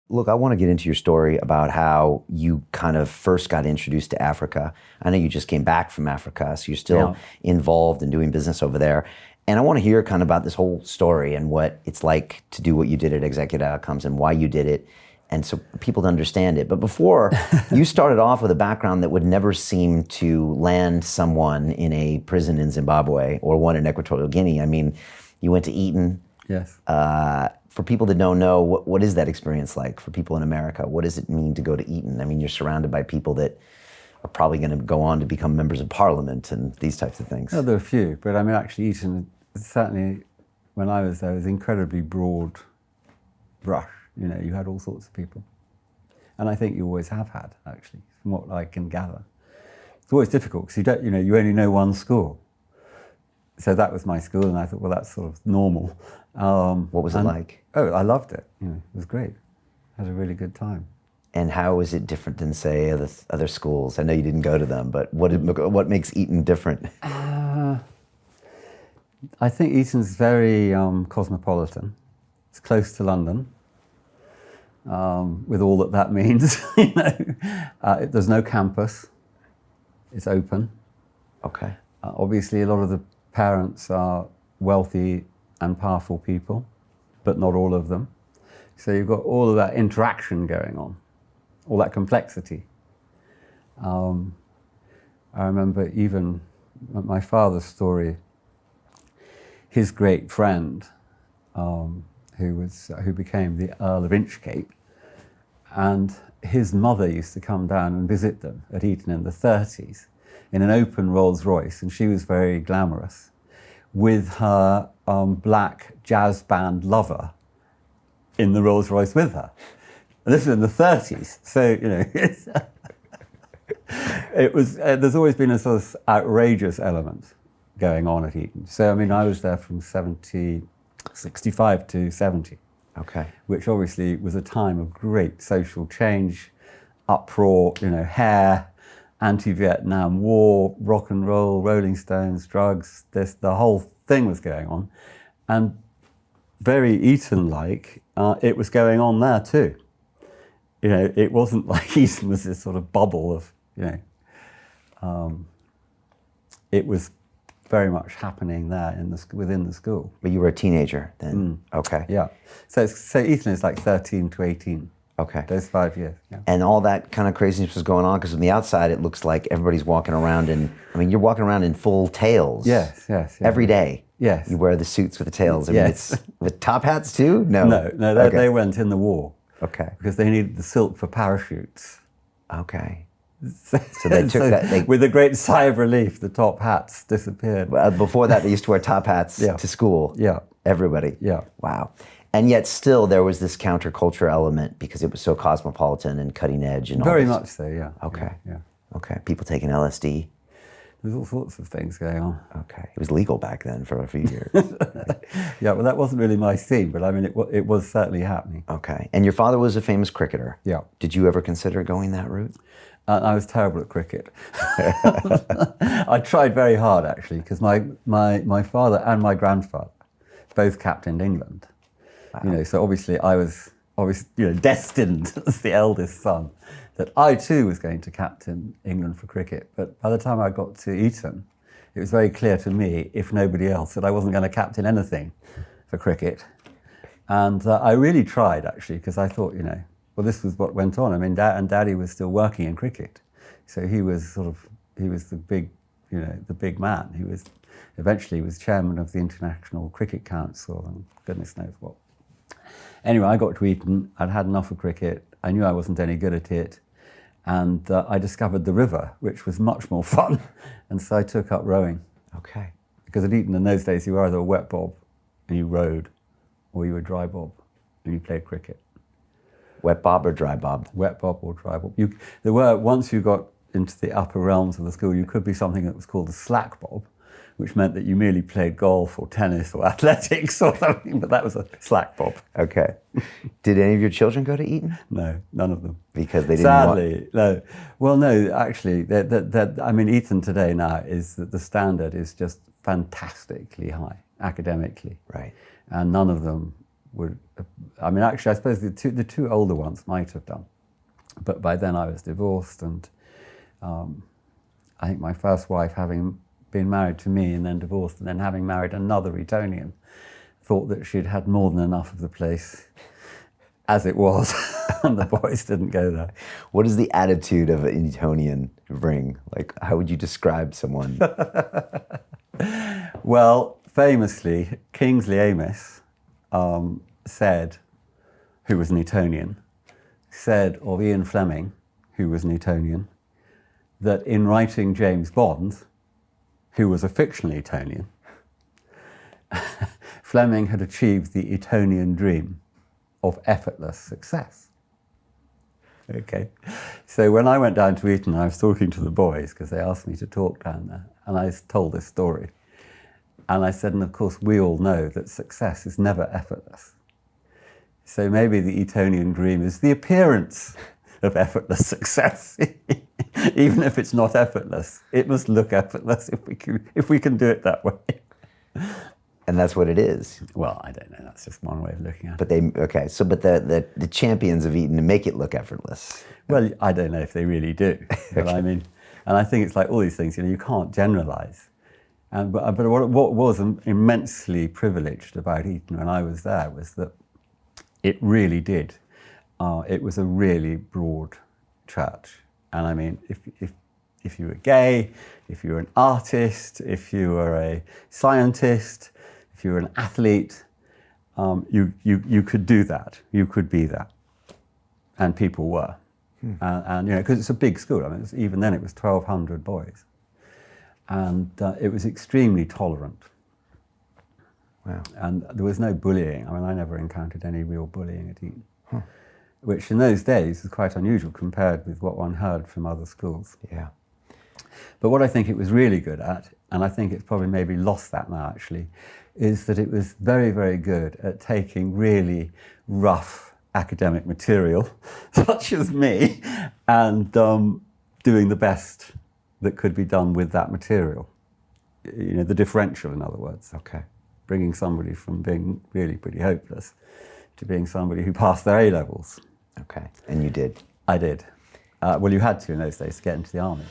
Look, I want to get into your story about how you kind of first got introduced to Africa. I know you just came back from Africa, so you're still involved in doing business over there. And I want to hear kind of about this whole story and what it's like to do what you did at Executive Outcomes and why you did it, and so people to understand it. But before, you started off with a background that would never seem to land someone in a prison in Zimbabwe or one in Equatorial Guinea. I mean, you went to Eton. Yes. For people that don't know, what is that experience like for people in America? What does it mean to go to Eton? I mean, you're surrounded by people that are probably going to go on to become members of parliament and these types of things. Well, there are a few, but I mean, actually, Eton, certainly when I was there, was incredibly broad brush. You know, you had all sorts of people. And I think you always have had, actually, from what I can gather. It's always difficult because you only know one school. So that was my school, and I thought, well, that's sort of normal. What was it like? Oh, I loved it. You know, it was great. I had a really good time. And how is it different than, say, other schools? I know you didn't go to them, but what makes Eton different? I think Eton's very cosmopolitan. It's close to London, with all that means. You know, there's no campus. It's open. Okay. Obviously, a lot of the parents are wealthy and powerful people, but not all of them. So you've got all of that interaction going on, all that complexity. I remember even my father's story. His great friend, who became the Earl of Inchcape, and his mother used to come down and visit them at Eton in the 30s in an open Rolls Royce, and she was very glamorous, with her black jazz band lover in the Rolls Royce with her. And this was in the 30s, so, you know, it was, there's always been a sort of outrageous element going on at Eton. So, I mean, I was there from 65 to 70. Okay. Which obviously was a time of great social change, uproar, you know, hair, anti-Vietnam War, rock and roll, Rolling Stones, drugs, the whole thing was going on. And very Eton-like, it was going on there too. You know, it wasn't like Eton was this sort of bubble of, you know, it was very much happening there within the school. But you were a teenager then? Okay. Yeah. So Eton is like 13 to 18. Okay. Those 5 years. Yeah. And all that kind of craziness was going on because from the outside it looks like everybody's walking around you're walking around in full tails. Yes. Every day. Yes. You wear the suits with the tails. I mean, yes. it's with top hats too? No. No, Okay. they went in the war. Okay. Because they needed the silk for parachutes. Okay. So they took that. With a great sigh of relief, the top hats disappeared. Before that, they used to wear top hats to school. Yeah. Everybody. Yeah. Wow. And yet still there was this counterculture element because it was so cosmopolitan and cutting edge and all Very this. much so, yeah. Okay. Yeah. Okay. People taking LSD. There's all sorts of things going on. Okay. It was legal back then for a few years. Yeah, well, that wasn't really my theme, but I mean, it was certainly happening. Okay. And your father was a famous cricketer. Yeah. Did you ever consider going that route? I was terrible at cricket. I tried very hard, actually, because my father and my grandfather both captained England. Wow. You know, so obviously I was destined as the eldest son that I too was going to captain England for cricket. But by the time I got to Eton, it was very clear to me, if nobody else, that I wasn't going to captain anything for cricket. And I really tried, actually, because I thought, you know, well, this was what went on. I mean, Daddy was still working in cricket, so he was the big, you know, the big man. He was eventually chairman of the International Cricket Council and goodness knows what. Anyway, I got to Eton. I'd had enough of cricket. I knew I wasn't any good at it, and I discovered the river, which was much more fun, and so I took up rowing. Okay. Because at Eton in those days, you were either a wet bob and you rowed, or you were dry bob and you played cricket. Wet bob or dry bob? Wet bob or dry bob. There were, once you got into the upper realms of the school, you could be something that was called a slack bob, which meant that you merely played golf or tennis or athletics or something, but that was a slack bob. Okay. Did any of your children go to Eton? No, none of them. Because they didn't Sadly, no. Well, no, actually, I mean, Eton today now is that the standard is just fantastically high, academically. Right. And none of them would. I mean, actually, I suppose the two older ones might have done, but by then I was divorced, and I think my first wife, having been married to me and then divorced and then having married another Etonian, thought that she'd had more than enough of the place as it was, and the boys didn't go there. What does the attitude of an Etonian bring? Like, how would you describe someone? Well, famously, Kingsley Amis said, who was an Etonian, said of Ian Fleming, who was an Etonian, that in writing James Bond, who was a fictional Etonian, Fleming had achieved the Etonian dream of effortless success. Okay, so when I went down to Eton, I was talking to the boys because they asked me to talk down there, and I told this story. And I said, and of course we all know that success is never effortless. So maybe the Etonian dream is the appearance of effortless success. Even if it's not effortless, it must look effortless if we can do it that way. And that's what it is. Well, I don't know. That's just one way of looking at it. But the champions of Eton make it look effortless. Well, I don't know if they really do. But I mean, and I think it's like all these things. You can't generalise. But what was immensely privileged about Eton when I was there was that it really did. It was a really broad church. And I mean, if you were gay, if you were an artist, if you were a scientist, if you were an athlete, you could do that. You could be that. And people were. And because it's a big school. I mean, even then it was 1,200 boys. And it was extremely tolerant. Wow. And there was no bullying. I mean, I never encountered any real bullying at Eton, which in those days was quite unusual compared with what one heard from other schools. Yeah. But what I think it was really good at, and I think it's probably maybe lost that now actually, is that it was very, very good at taking really rough academic material, such as me, and doing the best that could be done with that material. The differential, in other words. Okay. Bringing somebody from being really pretty hopeless to being somebody who passed their A-levels. Okay, and you did. I did. Well, you had to in those days to get into the army.